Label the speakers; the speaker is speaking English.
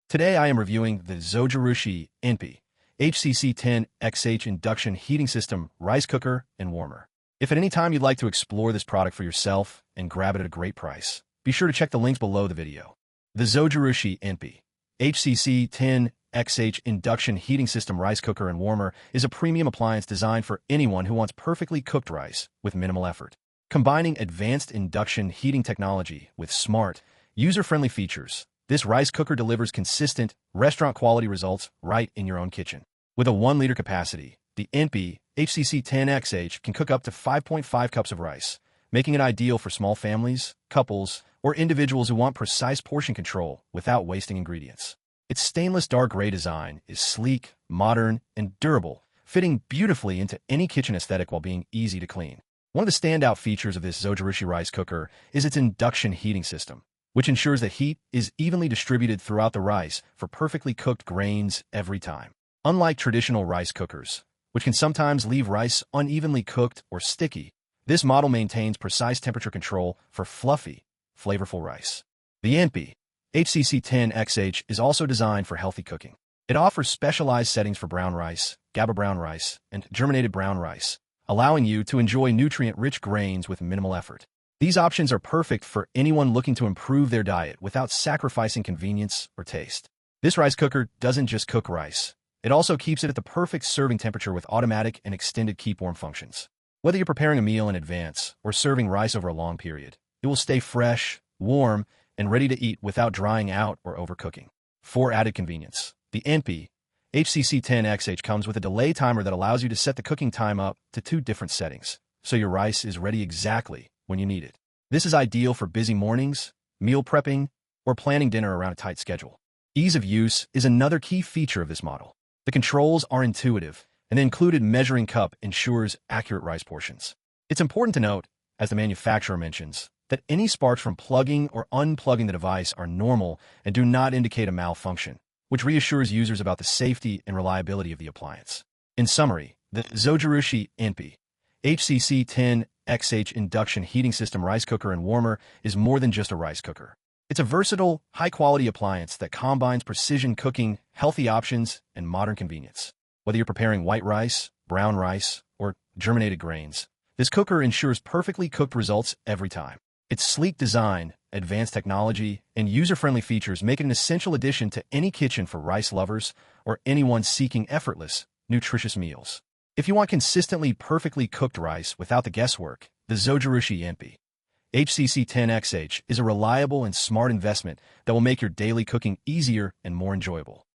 Speaker 1: Today I am reviewing the Zojirushi NP-HCC10XH Induction Heating System Rice Cooker and Warmer. If at any time you'd like to explore this product for yourself and grab it at a great price, be sure to check the links below the video. The Zojirushi NP-HCC10XH Induction Heating System Rice Cooker and Warmer is a premium appliance designed for anyone who wants perfectly cooked rice with minimal effort. Combining advanced induction heating technology with smart, user-friendly features, this rice cooker delivers consistent, restaurant-quality results right in your own kitchen. With a 1-liter capacity, the NP-HCC10XH can cook up to 5.5 cups of rice, making it ideal for small families, couples, or individuals who want precise portion control without wasting ingredients. Its stainless dark gray design is sleek, modern, and durable, fitting beautifully into any kitchen aesthetic while being easy to clean. One of the standout features of this Zojirushi rice cooker is its induction heating system, which ensures that heat is evenly distributed throughout the rice for perfectly cooked grains every time. Unlike traditional rice cookers, which can sometimes leave rice unevenly cooked or sticky, this model maintains precise temperature control for fluffy, flavorful rice. The NP-HCC10XH is also designed for healthy cooking. It offers specialized settings for brown rice, GABA brown rice, and germinated brown rice, allowing you to enjoy nutrient-rich grains with minimal effort. These options are perfect for anyone looking to improve their diet without sacrificing convenience or taste. This rice cooker doesn't just cook rice. It also keeps it at the perfect serving temperature with automatic and extended keep warm functions. Whether you're preparing a meal in advance or serving rice over a long period, it will stay fresh, warm, and ready to eat without drying out or overcooking. For added convenience, the NP-HCC10XH comes with a delay timer that allows you to set the cooking time up to 2 different settings, so your rice is ready exactly when you need it. This is ideal for busy mornings, meal prepping, or planning dinner around a tight schedule. Ease of use is another key feature of this model. The controls are intuitive, and the included measuring cup ensures accurate rice portions. It's important to note, as the manufacturer mentions, that any sparks from plugging or unplugging the device are normal and do not indicate a malfunction, which reassures users about the safety and reliability of the appliance. In summary, the Zojirushi NP-HCC10XH Induction Heating System Rice Cooker and Warmer is more than just a rice cooker. It's a versatile, high-quality appliance that combines precision cooking, healthy options, and modern convenience. Whether you're preparing white rice, brown rice, or germinated grains, this cooker ensures perfectly cooked results every time. Its sleek design, advanced technology, and user-friendly features make it an essential addition to any kitchen for rice lovers or anyone seeking effortless, nutritious meals. If you want consistently perfectly cooked rice without the guesswork, the Zojirushi NP-HCC10XH is a reliable and smart investment that will make your daily cooking easier and more enjoyable.